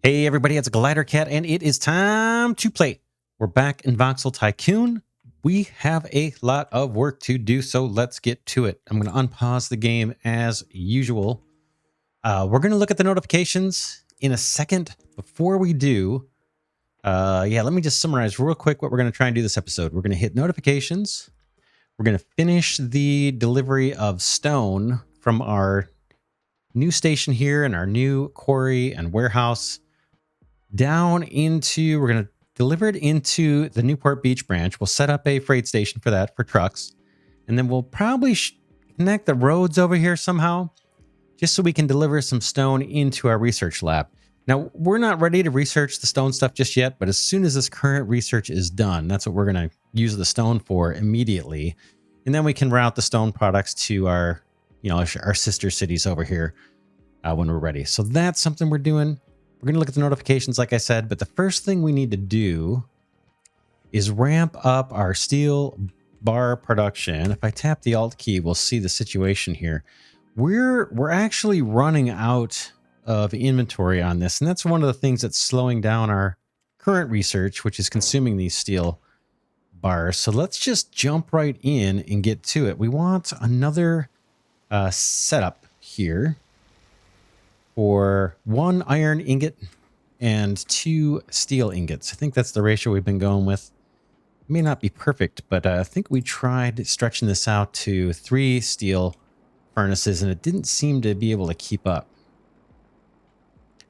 Hey everybody, it's Glidercat, and it is time to play. We're back in Voxel Tycoon. We have a lot of work to do, so let's get to it. I'm going to unpause the game as usual. We're going to look at the notifications in a second. Before we do, let me just summarize real quick what we're going to try and do this episode. We're going to hit notifications. We're going to finish the delivery of stone from our new station here and our new quarry and warehouse down into, we're going to deliver it into the Newport Beach branch. We'll set up a freight station for that, for trucks. And then we'll probably connect the roads over here somehow, just so we can deliver some stone into our research lab. Now, we're not ready to research the stone stuff just yet, but as soon as this current research is done, that's what we're going to use the stone for immediately. And then we can route the stone products to our, our sister cities over here when we're ready. So that's something we're doing. We're going to look at the notifications, like I said, but the first thing we need to do is ramp up our steel bar production. If I tap the Alt key, we'll see the situation here. We're actually running out of inventory on this, and that's one of the things that's slowing down our current research, which is consuming these steel bars. So let's just jump right in and get to it. We want another setup here for 1 iron ingot and 2 steel ingots. I think that's the ratio we've been going with. It may not be perfect, but I think we tried stretching this out to 3 steel furnaces, and it didn't seem to be able to keep up.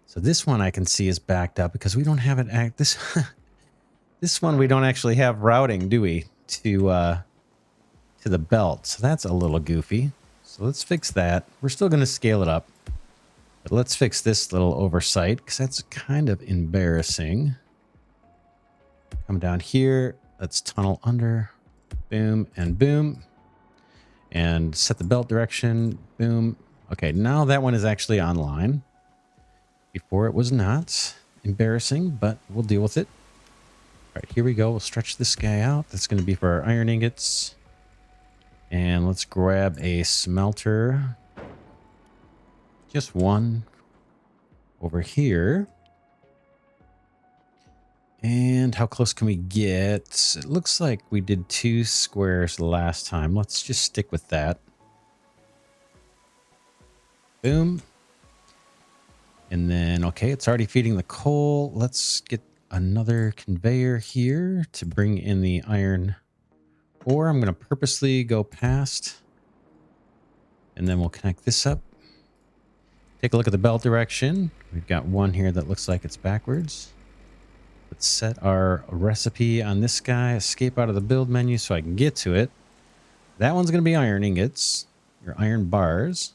So this one I can see is backed up because we don't have it. This one we don't actually have routing, do we, to the belt? So that's a little goofy. So let's fix that. We're still going to scale it up. But let's fix this little oversight, because that's kind of embarrassing. Come down here. Let's tunnel under. Boom and boom. And set the belt direction. Boom. Okay, now that one is actually online. Before it was not. Embarrassing, but we'll deal with it. All right, here we go. We'll stretch this guy out. That's going to be for our iron ingots. And let's grab a smelter. Just one over here. And how close can we get? It looks like we did 2 squares last time. Let's just stick with that. Boom. And then, okay, it's already feeding the coal. Let's get another conveyor here to bring in the iron ore. I'm going to purposely go past. And then we'll connect this up. Take a look at the belt direction. We've got one here that looks like it's backwards. Let's set our recipe on this guy. Escape out of the build menu so I can get to it. That one's going to be iron ingots. Your iron bars.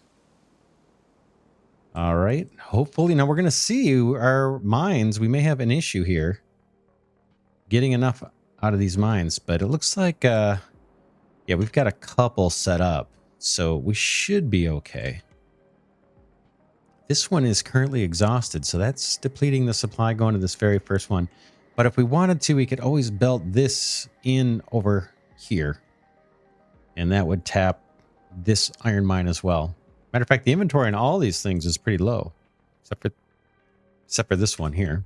All right. Hopefully, now we're going to see our mines. We may have an issue here getting enough out of these mines. But it looks like, we've got a couple set up. So we should be okay. This one is currently exhausted, so that's depleting the supply going to this very first one. But if we wanted to, we could always belt this in over here. And that would tap this iron mine as well. Matter of fact, the inventory on all these things is pretty low. Except for this one here.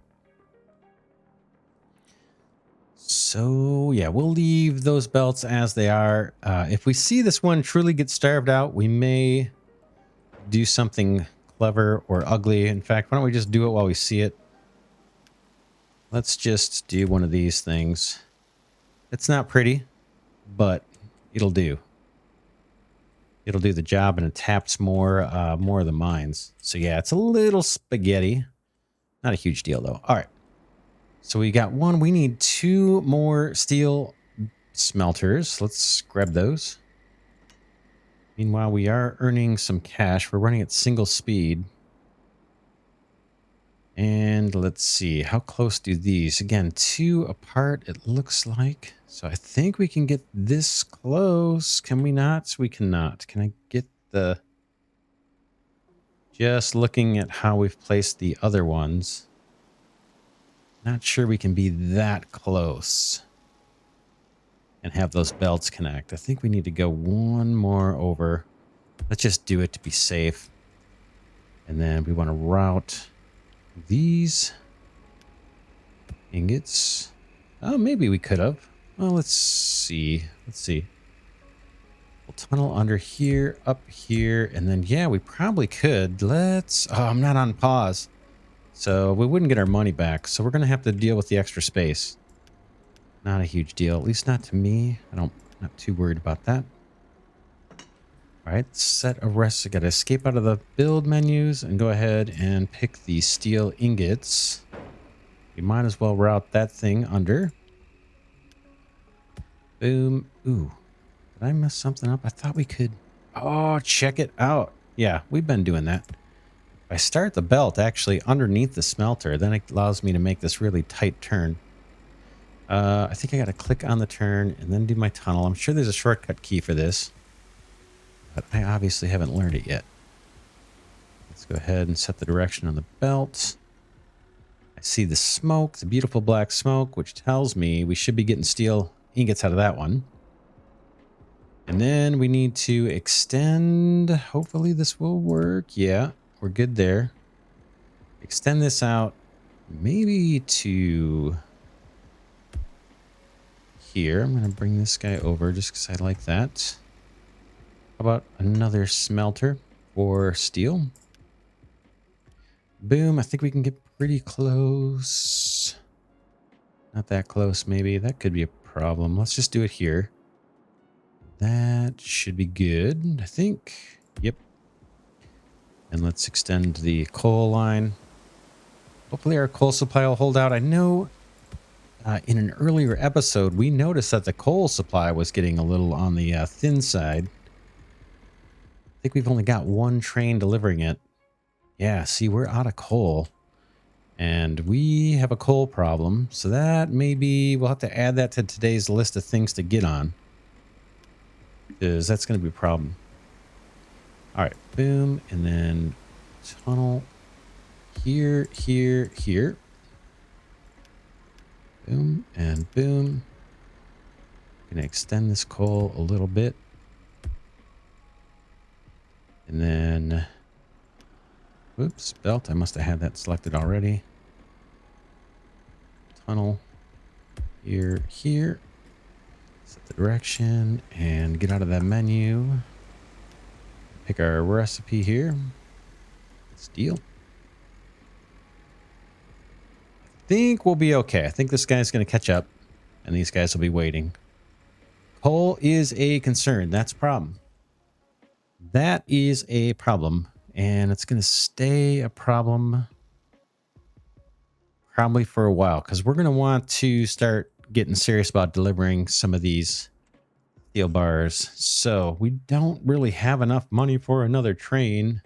So, yeah, we'll leave those belts as they are. If we see this one truly get starved out, we may do something clever or ugly. In fact, why don't we just do it while we see it? Let's just do one of these things. It's not pretty, but it'll do. It'll do the job, and it taps more of the mines. So yeah, it's a little spaghetti. Not a huge deal though. All right. So we got one. We need 2 more steel smelters. Let's grab those. Meanwhile, we are earning some cash. We're running at single speed. And let's see. How close do these? Again, 2 apart, it looks like. So I think we can get this close. Can we not? We cannot. Can I get the... Just looking at how we've placed the other ones. Not sure we can be that close and have those belts connect. I think we need to go one more over. Let's just do it to be safe. And then we want to route these ingots. Oh, maybe we could have. Well, let's see. Let's see. We'll tunnel under here, up here, and then, yeah, we probably could. Let's... Oh, I'm not on pause. So we wouldn't get our money back. So we're going to have to deal with the extra space. Not a huge deal. At least not to me. Not too worried about that. All right, set a rest. I got to escape out of the build menus and go ahead and pick the steel ingots. We might as well route that thing under. Boom. Ooh, did I mess something up? I thought we could. Oh, check it out. Yeah, we've been doing that. If I start the belt actually underneath the smelter, then it allows me to make this really tight turn. I think I got to click on the turn and then do my tunnel. I'm sure there's a shortcut key for this, but I obviously haven't learned it yet. Let's go ahead and set the direction on the belt. I see the smoke, the beautiful black smoke, which tells me we should be getting steel ingots out of that one. And then we need to extend. Hopefully this will work. Yeah, we're good there. Extend this out maybe to here. I'm going to bring this guy over just because I like that. How about another smelter for steel? Boom. I think we can get pretty close. Not that close, maybe. That could be a problem. Let's just do it here. That should be good, I think. Yep. And let's extend the coal line. Hopefully our coal supply will hold out. I know in an earlier episode, we noticed that the coal supply was getting a little on the thin side. I think we've only got one train delivering it. Yeah, see, we're out of coal. And we have a coal problem. So that maybe we'll have to add that to today's list of things to get on. Because that's going to be a problem. All right, boom. And then tunnel here, here, here. Boom and boom. Going to extend this coal a little bit. And then, whoops, belt. I must have had that selected already. Tunnel here, here. Set the direction and get out of that menu. Pick our recipe here. Steel. I think we'll be okay. I think this guy's going to catch up and these guys will be waiting. Coal is a concern. That's a problem. That is a problem. And it's going to stay a problem probably for a while because we're going to want to start getting serious about delivering some of these steel bars. So we don't really have enough money for another train.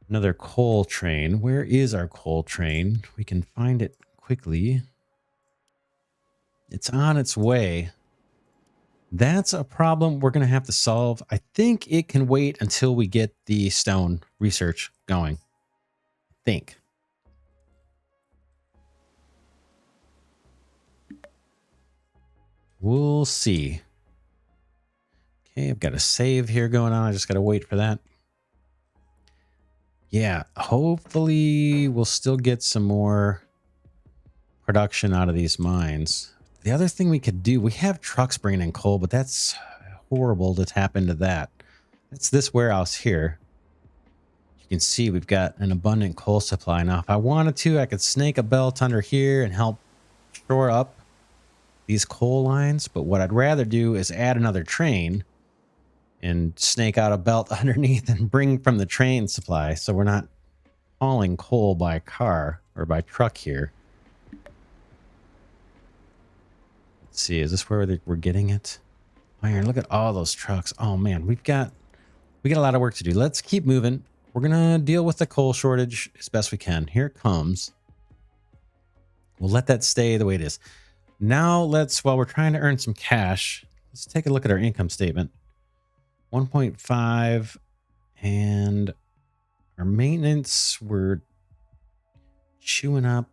Another coal train. Where is our coal train? We can find it quickly. It's on its way. That's a problem we're going to have to solve. I think it can wait until we get the stone research going. Think. We'll see. Okay, I've got a save here going on. I just got to wait for that. Yeah, hopefully we'll still get some more production out of these mines. The other thing we could do, we have trucks bringing in coal, but that's horrible to tap into that. It's this warehouse here. You can see we've got an abundant coal supply. Now, if I wanted to, I could snake a belt under here and help shore up these coal lines. But what I'd rather do is add another train and snake out a belt underneath and bring from the train supply. So we're not hauling coal by car or by truck here. Let's see, is this where we're getting it? Iron, look at all those trucks. Oh man, we got a lot of work to do. Let's keep moving. We're gonna deal with the coal shortage as best we can. Here it comes. We'll let that stay the way it is. Now while we're trying to earn some cash, let's take a look at our income statement. 1.5 and our maintenance, we're chewing up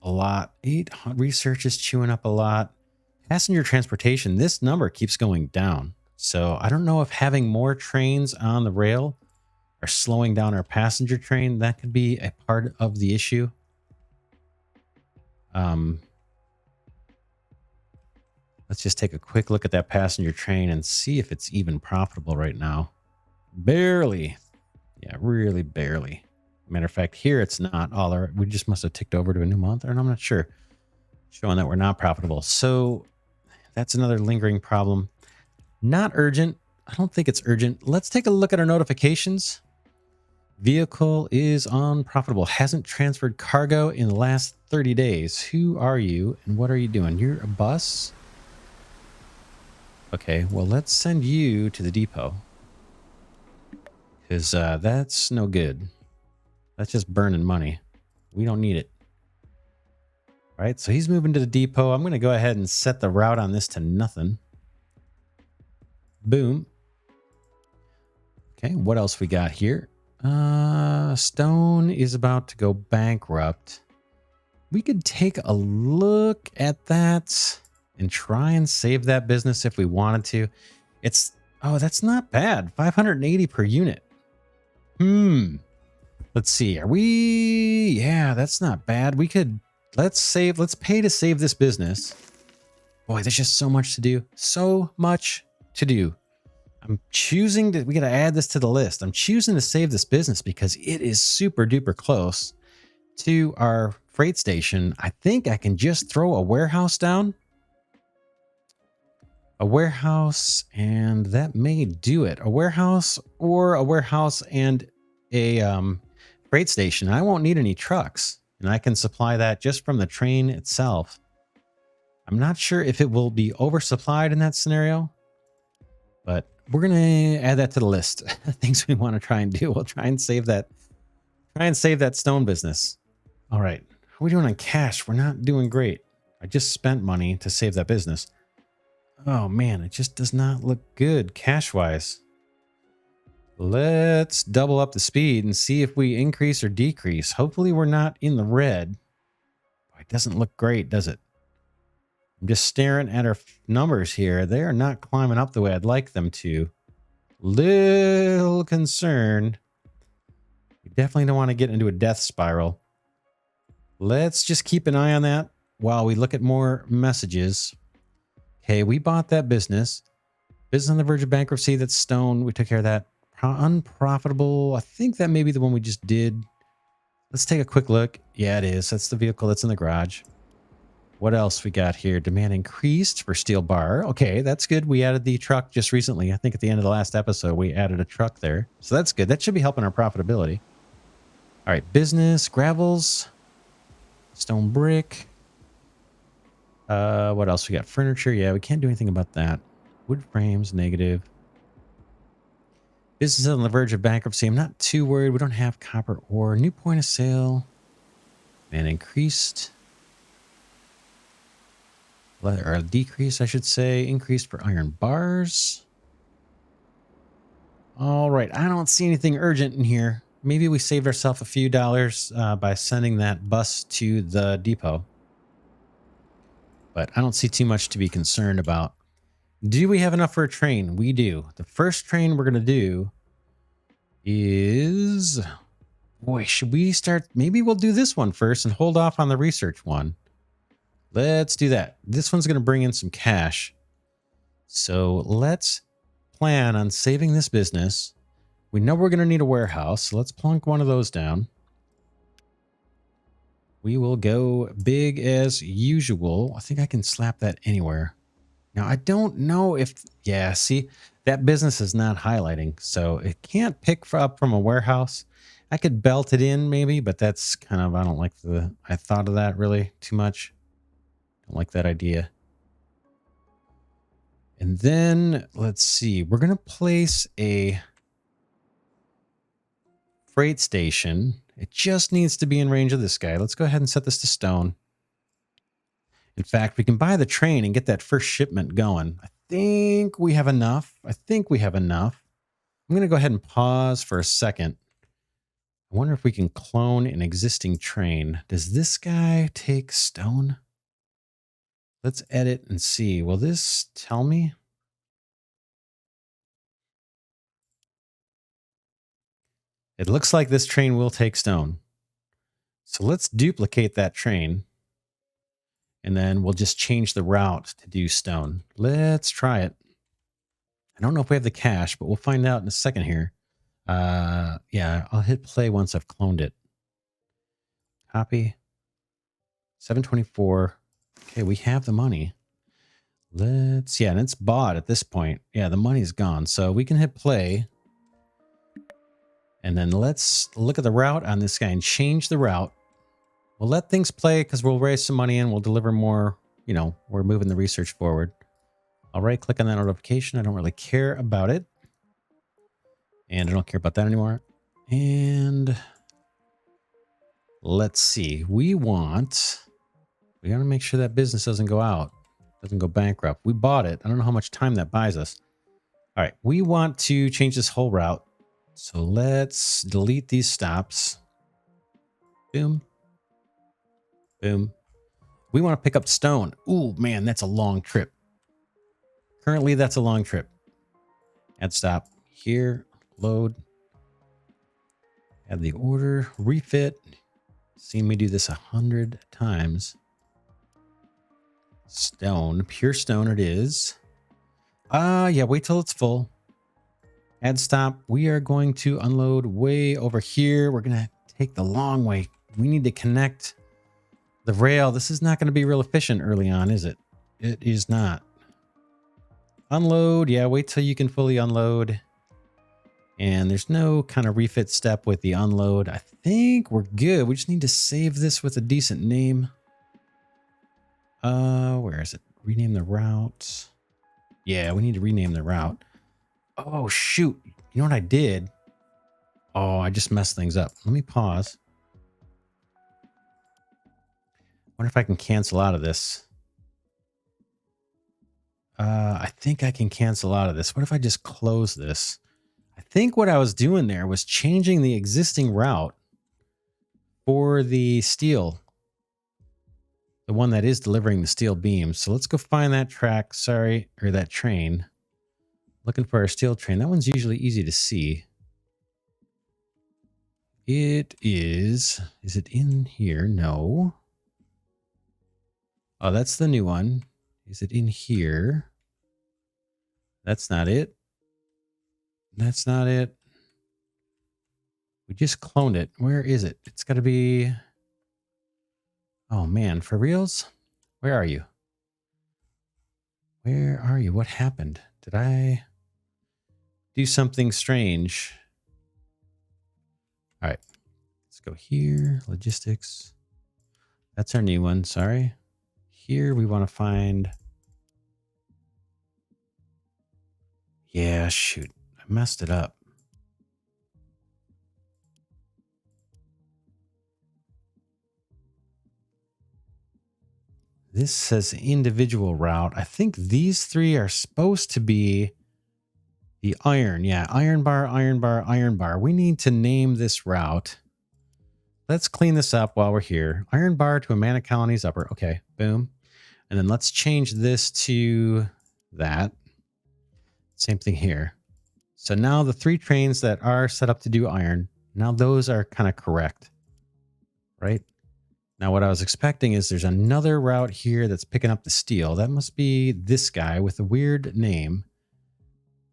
a lot. 800 research is chewing up a lot. Passenger transportation, this number keeps going down. So I don't know if having more trains on the rail are slowing down our passenger train. That could be a part of the issue. Let's just take a quick look at that passenger train and see if it's even profitable right now. Barely. Yeah, really barely. Matter of fact, here it's not. We just must have ticked over to a new month, and I'm not sure. Showing that we're not profitable. So that's another lingering problem. Not urgent. I don't think it's urgent. Let's take a look at our notifications. Vehicle is unprofitable. Hasn't transferred cargo in the last 30 days. Who are you and what are you doing? You're a bus? Okay, well, let's send you to the depot. Because that's no good. That's just burning money. We don't need it. All right, so he's moving to the depot. I'm going to go ahead and set the route on this to nothing. Boom. Okay, what else we got here? Stone is about to go bankrupt. We could take a look at that and try and save that business if we wanted to. Oh, that's not bad. 580 per unit. Let's see. Yeah, that's not bad. Let's pay to save this business. Boy, there's just so much to do. So much to do. We got to add this to the list. I'm choosing to save this business because it is super duper close to our freight station. I think I can just throw a warehouse down. A warehouse, and that may do it. A warehouse and a freight station. I won't need any trucks, and I can supply that just from the train itself. I'm not sure if it will be oversupplied in that scenario, but we're going to add that to the list. Things we want to try and do. We'll try and save that stone business. All right. How are we doing on cash? We're not doing great. I just spent money to save that business. Oh man, it just does not look good cash-wise. Let's double up the speed and see if we increase or decrease. Hopefully we're not in the red. It doesn't look great, does it? I'm just staring at our numbers here. They are not climbing up the way I'd like them to. Little concerned. We definitely don't want to get into a death spiral. Let's just keep an eye on that while we look at more messages. Okay, we bought that business. Business on the verge of bankruptcy. That's Stone. We took care of that. Unprofitable. I think that may be the one we just did. Let's take a quick look. Yeah, it is. That's the vehicle that's in the garage. What else we got here? Demand increased for steel bar. Okay, that's good. We added the truck just recently. I think at the end of the last episode, we added a truck there. So that's good. That should be helping our profitability. All right, business, gravels, stone brick. What else we got? Furniture. Yeah, we can't do anything about that. Wood frames, negative. Business on the verge of bankruptcy. I'm not too worried. We don't have copper ore. New point of sale. And increased. Or decrease, I should say. Increased for iron bars. All right. I don't see anything urgent in here. Maybe we saved ourselves a few dollars by sending that bus to the depot. But I don't see too much to be concerned about. Do we have enough for a train? We do. The first train we're going to do is... Boy, should we start... Maybe we'll do this one first and hold off on the research one. Let's do that. This one's going to bring in some cash. So let's plan on saving this business. We know we're going to need a warehouse. So let's plunk one of those down. We will go big as usual. I think I can slap that anywhere. Now, I don't know if... Yeah, see, that business is not highlighting, so it can't pick up from a warehouse. I could belt it in maybe, but that's kind of... I don't like the... I thought of that really too much. Don't like that idea. And then, let's see. We're going to place a freight station. It just needs to be in range of this guy. Let's go ahead and set this to stone. In fact, we can buy the train and get that first shipment going. I think we have enough. I'm going to go ahead and pause for a second. I wonder if we can clone an existing train. Does this guy take stone? Let's edit and see. Will this tell me? It looks like this train will take stone. So let's duplicate that train. And then we'll just change the route to do stone. Let's try it. I don't know if we have the cache, but we'll find out in a second here. Yeah, I'll hit play once I've cloned it. Copy. 724. Okay, we have the money. Let's, yeah, and it's bought at this point. Yeah, the money's gone. So we can hit play. And then let's look at the route on this guy and change the route. We'll let things play because we'll raise some money and we'll deliver more. You know, we're moving the research forward. I'll right click on that notification. I don't really care about it. And I don't care about that anymore. And let's see. We got to make sure that business doesn't go out. Doesn't go bankrupt. We bought it. I don't know how much time that buys us. All right. We want to change this whole route. So let's delete these stops. Boom. Boom. We want to pick up stone. Ooh, man, that's a long trip. Currently, that's a long trip. Add stop here. Load. Add the order. Refit. Seen me do this 100 times. Stone. Pure stone it is. Yeah, wait till it's full. Add stop. We are going to unload way over here. We're going to take the long way. We need to connect the rail. This is not going to be real efficient early on, is it? It is not. Unload. Yeah, wait till you can fully unload. And there's no kind of refit step with the unload. I think we're good. We just need to save this with a decent name. Where is it? Rename the route. Yeah, we need to rename the route. Oh, shoot. You know what I did? Oh, I just messed things up. Let me pause. Wonder if I can cancel out of this. I think I can cancel out of this. What if I just close this? I think what I was doing there was changing the existing route for the steel. The one that is delivering the steel beams. So let's go find that track. Sorry, or that train. Looking for our steel train. That one's usually easy to see. It is. Is it in here? No. Oh, that's the new one. Is it in here? That's not it. That's not it. We just cloned it. Where is it? It's got to be... Oh, man. For reals? Where are you? Where are you? What happened? Did I do something strange? All right. Let's go here. Logistics. That's our new one. Sorry. Here we want to find... Yeah, shoot. I messed it up. This says individual route. I think these three are supposed to be the iron. Yeah, iron bar, iron bar, iron bar. We need to name this route. Let's clean this up while we're here. Iron bar to Amana Colonies upper. Okay, boom. And then let's change this to that. Same thing here. So now the three trains that are set up to do iron, now those are kind of correct, right? Now, what I was expecting is there's another route here that's picking up the steel. That must be this guy with a weird name.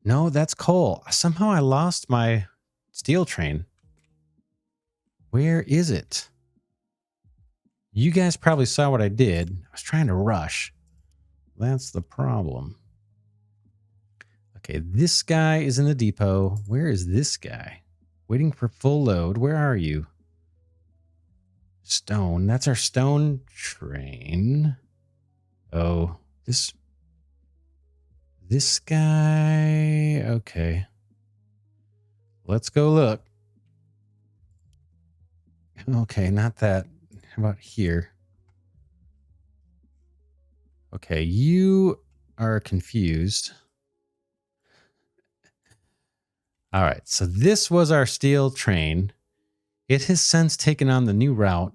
No, that's coal. Somehow I lost my steel train. Where is it? You guys probably saw what I did. I was trying to rush. That's the problem. Okay, this guy is in the depot. Where is this guy? Waiting for full load. Where are you? Stone. That's our stone train. Oh, this guy. Okay. Let's go look. Okay, not that. How about here? Okay, you are confused. All right, so this was our steel train. It has since taken on the new route,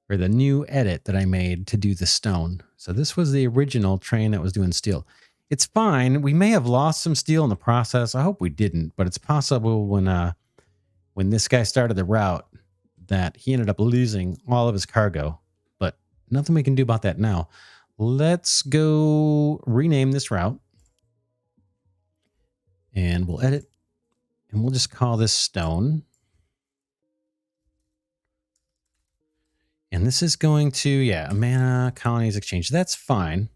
or the new edit that I made to do the stone. So this was the original train that was doing steel. It's fine. We may have lost some steel in the process. I hope we didn't, but it's possible when when this guy started the route that he ended up losing all of his cargo. But nothing we can do about that now. Let's go rename this route. And we'll edit. And we'll just call this stone. And this is going to, yeah, a mana colonies exchange. That's fine.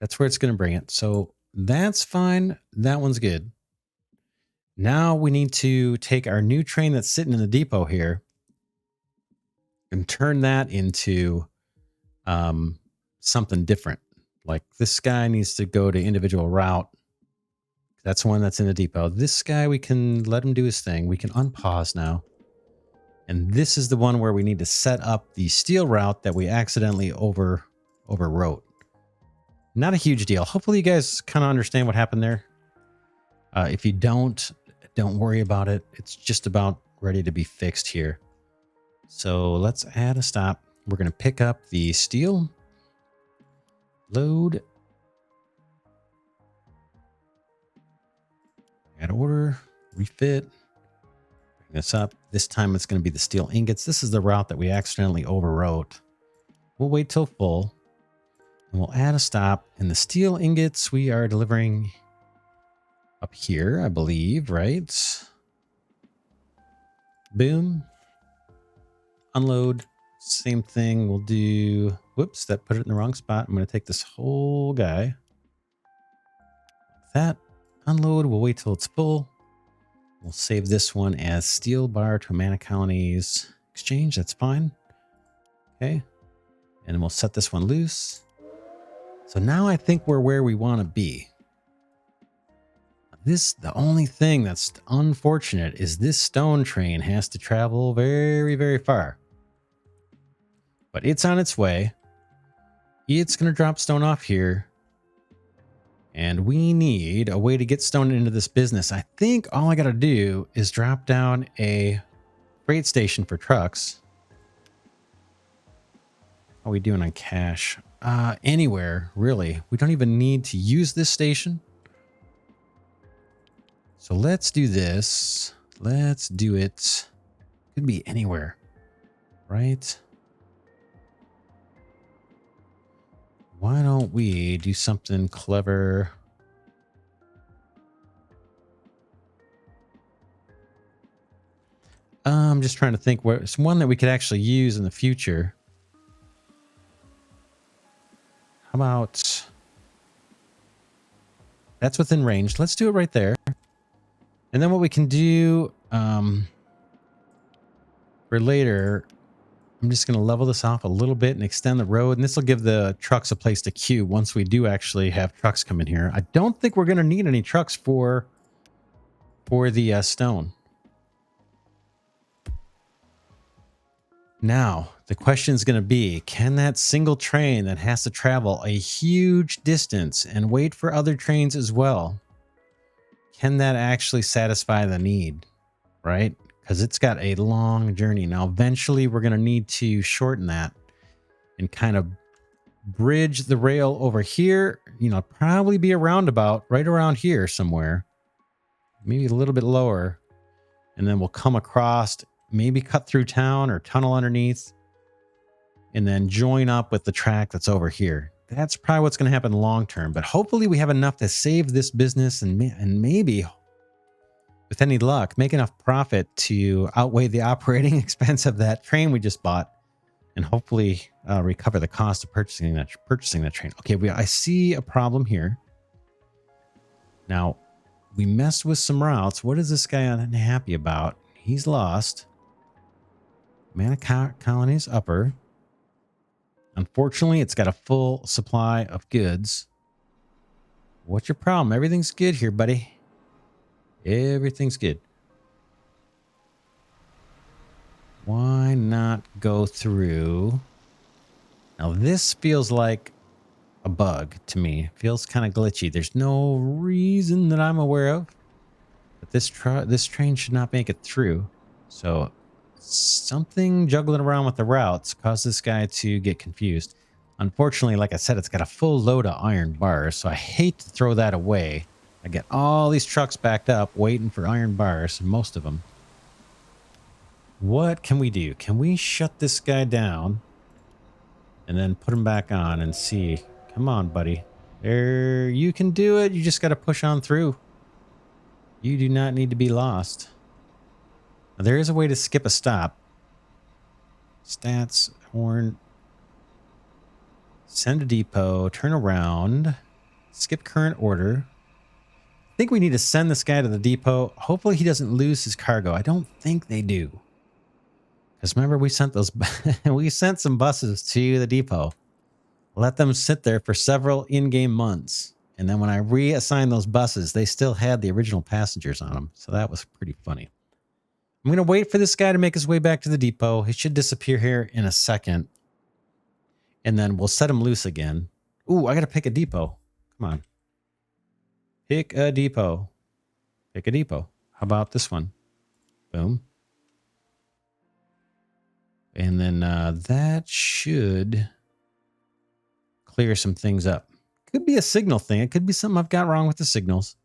That's where it's going to bring it. So that's fine. That one's good. Now we need to take our new train that's sitting in the depot here and turn that into something different. Like this guy needs to go to individual route. That's one that's in the depot. This guy, we can let him do his thing. We can unpause now. And this is the one where we need to set up the steel route that we accidentally overwrote. Not a huge deal. Hopefully you guys kind of understand what happened there. If you don't worry about it. It's just about ready to be fixed here. So let's add a stop. We're going to pick up the steel. Load. Add order. Refit. Bring this up. This time it's going to be the steel ingots. This is the route that we accidentally overwrote. We'll wait till full. And we'll add a stop. And the steel ingots we are delivering up here, I believe, right? Boom. Unload. Same thing. We'll do... Whoops, that put it in the wrong spot. I'm going to take this whole guy. Like that. Unload. We'll wait till it's full. We'll save this one as steel bar to mana colonies exchange. That's fine. Okay. And we'll set this one loose. So now I think we're where we want to be. The only thing that's unfortunate is this stone train has to travel very, very far. But it's on its way. It's going to drop stone off here. And we need a way to get stone into this business. I think all I got to do is drop down a freight station for trucks. How are we doing on cash? Anywhere, really. We don't even need to use this station. So let's do this. Let's do it. Could be anywhere, right? Why don't we do something clever? I'm just trying to think where it's one that we could actually use in the future. How about that's within range? Let's do it right there. And then what we can do for later, I'm just going to level this off a little bit and extend the road. And this will give the trucks a place to queue once we do actually have trucks come in here. I don't think we're going to need any trucks for the stone. Now, the question is going to be, can that single train that has to travel a huge distance and wait for other trains as well, can that actually satisfy the need, right? Because it's got a long journey. Now, eventually, we're going to need to shorten that and kind of bridge the rail over here. You know, probably be a roundabout right around here somewhere. Maybe a little bit lower. And then we'll come across, maybe cut through town or tunnel underneath. And then join up with the track that's over here. That's probably what's going to happen long term. But hopefully we have enough to save this business and maybe, with any luck, make enough profit to outweigh the operating expense of that train we just bought, and hopefully recover the cost of purchasing that train. Okay, I see a problem here. Now, we messed with some routes. What is this guy unhappy about? He's lost. Mana colonies upper. Unfortunately, it's got a full supply of goods. What's your problem? Everything's good here, buddy. Everything's good. Why not go through? Now, this feels like a bug to me. It feels kind of glitchy. There's no reason that I'm aware of. But this train should not make it through. So something juggling around with the routes caused this guy to get confused. Unfortunately, like I said, it's got a full load of iron bars, so I hate to throw that away. I get all these trucks backed up waiting for iron bars, most of them. What can we do? Can we shut this guy down and then put him back on and see? Come on, buddy. There, you can do it. You just got to push on through. You do not need to be lost. Now, there is a way to skip a stop. Stats, horn. Send to depot, turn around, skip current order. I think we need to send this guy to the depot. Hopefully he doesn't lose his cargo. I don't think they do. Because remember, we sent those, we sent some buses to the depot. Let them sit there for several in-game months. And then when I reassigned those buses, they still had the original passengers on them. So that was pretty funny. I'm going to wait for this guy to make his way back to the depot. He should disappear here in a second. And then we'll set him loose again. Ooh, I got to pick a depot. Come on. Pick a depot. Pick a depot. How about this one? Boom. And then that should clear some things up. Could be a signal thing. It could be something I've got wrong with the signals.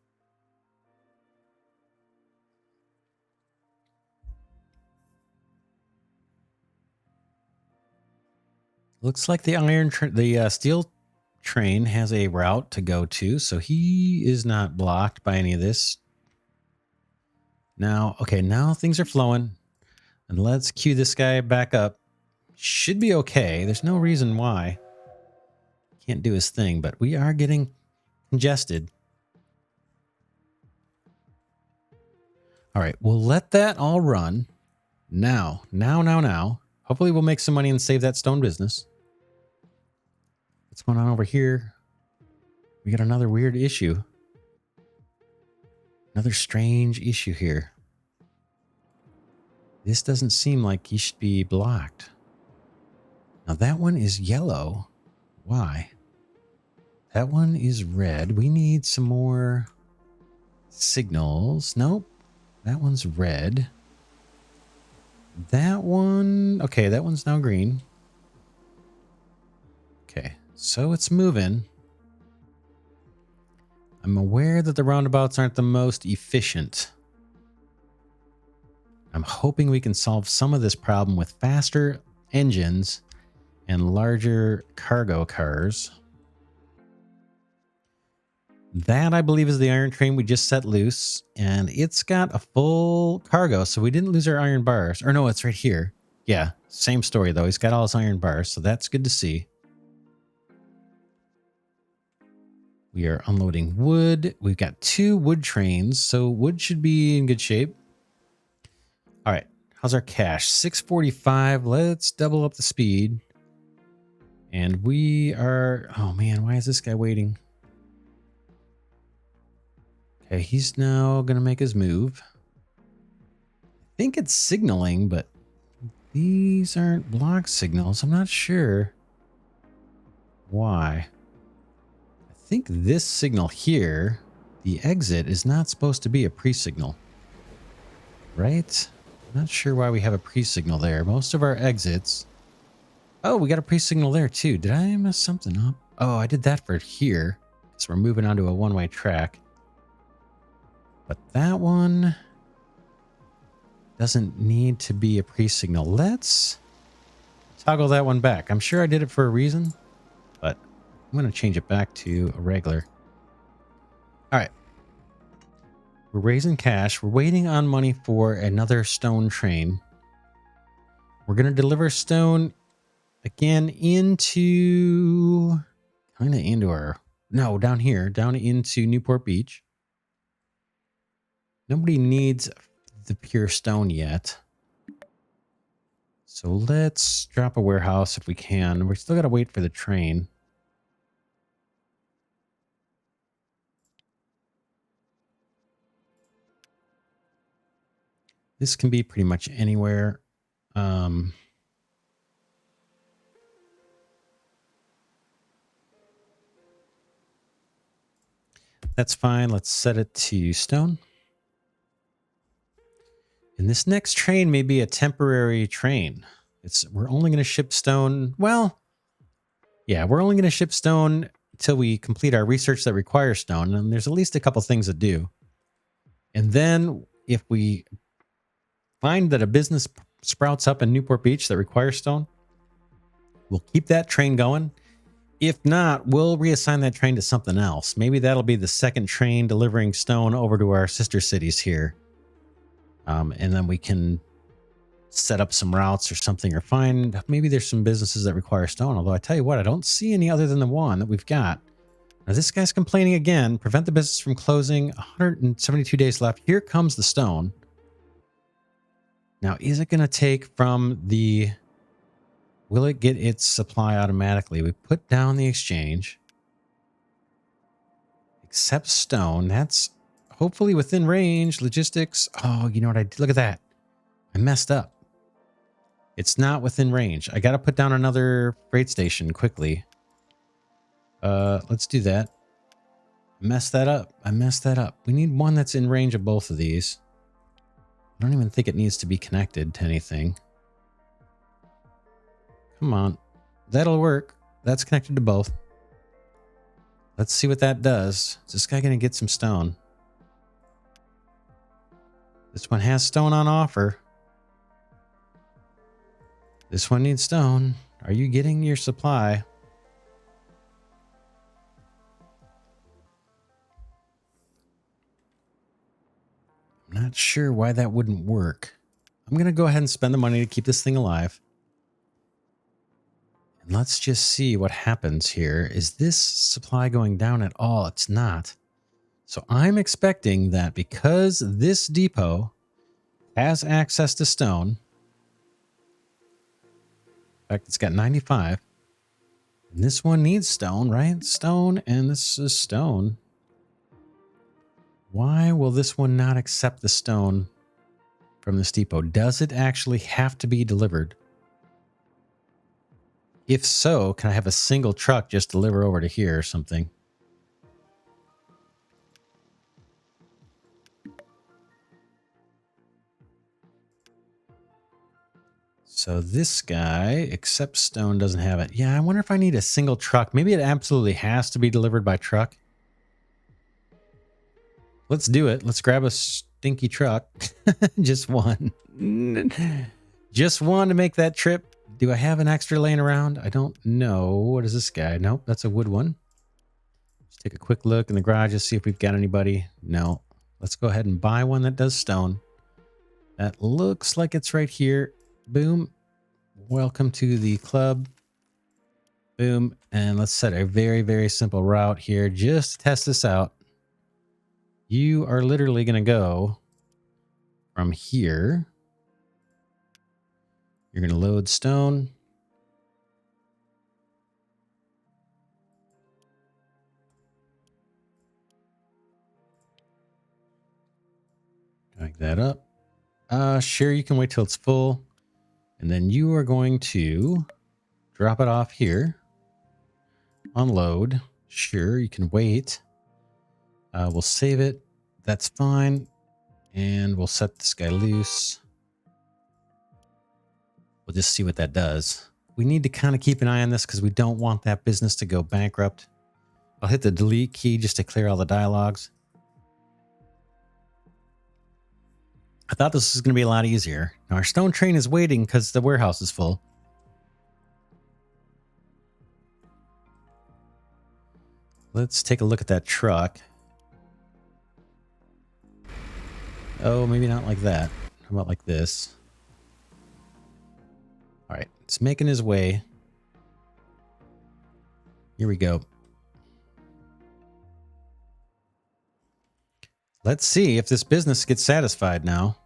Looks like the steel train has a route to go to, so he is not blocked by any of this. Now, okay, now things are flowing. And let's cue this guy back up. Should be okay. There's no reason why. Can't do his thing, but we are getting congested. All right, we'll let that all run. Now. Hopefully we'll make some money and save that stone business. What's going on over here? We got another weird issue. Another strange issue here. This doesn't seem like he should be blocked. Now that one is yellow. Why? That one is red. We need some more signals. Nope. That one's red. That one... Okay, that one's now green. Okay, so it's moving. I'm aware that the roundabouts aren't the most efficient. I'm hoping we can solve some of this problem with faster engines and larger cargo cars. That, I believe, is the iron train we just set loose, and it's got a full cargo, so we didn't lose our iron bars. Or no, it's right here. Yeah, same story, though. He's got all his iron bars, so that's good to see. We are unloading wood. We've got 2 wood trains, so wood should be in good shape. All right, how's our cash? 645. Let's double up the speed. And we are... Oh, man, why is this guy waiting? Okay, he's now going to make his move. I think it's signaling, but these aren't block signals. I'm not sure why. I think this signal here, the exit, is not supposed to be a pre-signal. Right? I'm not sure why we have a pre-signal there. Most of our exits... Oh, we got a pre-signal there too. Did I mess something up? Oh, I did that for here. So we're moving onto a one-way track. But that one doesn't need to be a pre-signal. Let's toggle that one back. I'm sure I did it for a reason, but I'm going to change it back to a regular. All right. We're raising cash. We're waiting on money for another stone train. We're going to deliver stone again into... Kind of into our... No, down here. Down into Newport Beach. Nobody needs the pure stone yet. So let's drop a warehouse if we can. We're still got to wait for the train. This can be pretty much anywhere. That's fine. Let's set it to stone. And this next train may be a temporary train. We're only going to ship stone. Well, yeah, we're only going to ship stone until we complete our research that requires stone. And there's at least a couple things to do. And then if we find that a business sprouts up in Newport Beach that require stone. We'll keep that train going. If not, we'll reassign that train to something else. Maybe that'll be the second train delivering stone over to our sister cities here. And then we can set up some routes or something, or find, maybe there's some businesses that require stone. Although I tell you what, I don't see any other than the one that we've got. Now this guy's complaining again. Prevent the business from closing. 172 days left. Here comes the stone. Now, is it going to take from the... Will it get its supply automatically? We put down the exchange. Accept stone. That's hopefully within range. Logistics. Oh, you know what I did? Look at that. I messed up. It's not within range. I got to put down another freight station quickly. Let's do that. Messed that up. I messed that up. We need one that's in range of both of these. I don't even think it needs to be connected to anything. Come on. That'll work. That's connected to both. Let's see what that does. Is this guy going to get some stone? This one has stone on offer. This one needs stone. Are you getting your supply? I'm not sure why that wouldn't work. I'm going to go ahead and spend the money to keep this thing alive. And let's just see what happens here. Is this supply going down at all? It's not. So I'm expecting that because this depot has access to stone. In fact, it's got 95. And this one needs stone, right? Stone, and this is stone. Why will this one not accept the stone from this depot? Does it actually have to be delivered? If so, can I have a single truck just deliver over to here or something? So this guy, accept stone, doesn't have it. Yeah, I wonder if I need a single truck. Maybe it absolutely has to be delivered by truck. Let's do it. Let's grab a stinky truck. Just one. Just one to make that trip. Do I have an extra laying around? I don't know. What is this guy? Nope, that's a wood one. Let's take a quick look in the garage to see if we've got anybody. No. Let's go ahead and buy one that does stone. That looks like it's right here. Boom. Welcome to the club. Boom. And let's set a very, very simple route here just to test this out. You are literally going to go from here. You're going to load stone. Drag that up. Sure, you can wait till it's full. And then you are going to drop it off here. Unload. Sure, you can wait. We'll save it. That's fine. And we'll set this guy loose. We'll just see what that does. We need to kind of keep an eye on this because we don't want that business to go bankrupt. I'll hit the delete key just to clear all the dialogues. I thought this was going to be a lot easier. Now our stone train is waiting because the warehouse is full. Let's take a look at that truck. Oh, maybe not like that. How about like this? All right, it's making his way. Here we go. Let's see if this business gets satisfied now.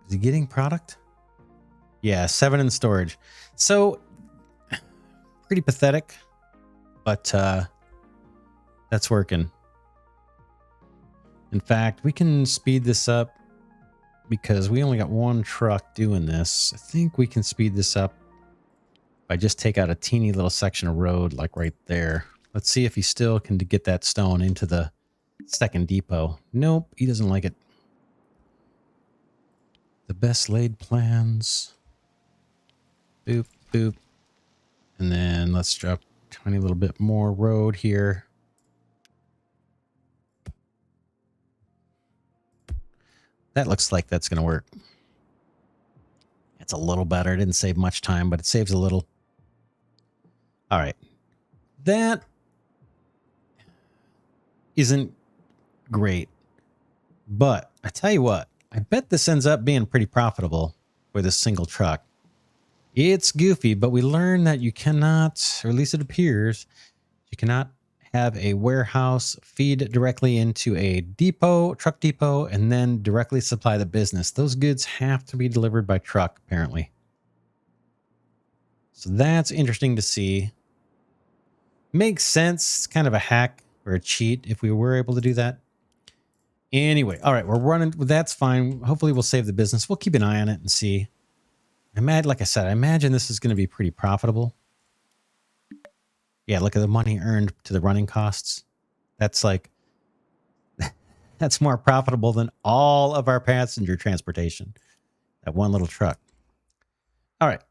Is he getting product? Yeah, 7 in storage. So, pretty pathetic, but that's working. In fact, we can speed this up because we only got one truck doing this. I think we can speed this up if I just take out a teeny little section of road like right there. Let's see if he still can get that stone into the second depot. Nope, he doesn't like it. The best laid plans. Boop, boop. And then let's drop a tiny little bit more road here. That looks like that's going to work. It's a little better. It didn't save much time, but it saves a little. All right. That isn't great. But I tell you what, I bet this ends up being pretty profitable for this single truck. It's goofy, but we learned that you cannot, or at least it appears, you cannot have a warehouse feed directly into a depot, truck depot, and then directly supply the business. Those goods have to be delivered by truck, apparently. So that's interesting to see. Makes sense. It's kind of a hack or a cheat if we were able to do that. Anyway, all right, we're running. That's fine. Hopefully we'll save the business. We'll keep an eye on it and see. Like I said, I imagine this is going to be pretty profitable. Yeah, look at the money earned to the running costs. That's like, that's more profitable than all of our passenger transportation. That one little truck. All right.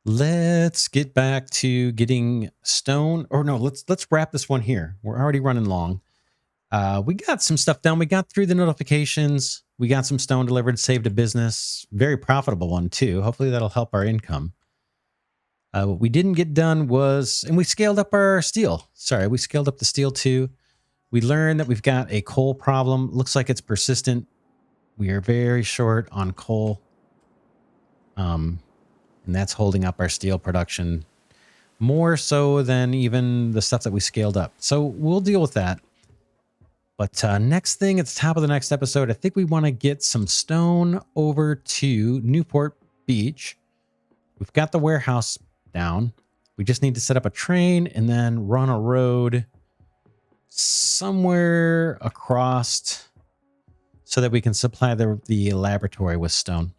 Let's get back to getting stone. Or no, let's wrap this one here. We're already running long. We got some stuff done. We got through the notifications. We got some stone delivered, saved a business. Very profitable one too. Hopefully that'll help our income. What we didn't get done was, and we scaled up our steel. Sorry, we scaled up the steel too. We learned that we've got a coal problem. Looks like it's persistent. We are very short on coal. And that's holding up our steel production more so than even the stuff that we scaled up. So we'll deal with that. But next thing at the top of the next episode, I think we want to get some stone over to Newport Beach. We've got the warehouse down. We just need to set up a train and then run a road somewhere across so that we can supply the laboratory with stone.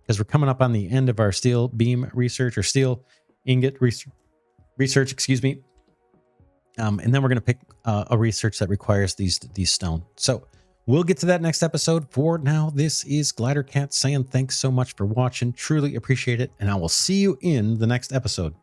Because we're coming up on the end of our steel beam research, or steel ingot research, excuse me. And then we're going to pick a research that requires these stone. So we'll get to that next episode. For now, this is Glidercat saying thanks so much for watching. Truly appreciate it. And I will see you in the next episode.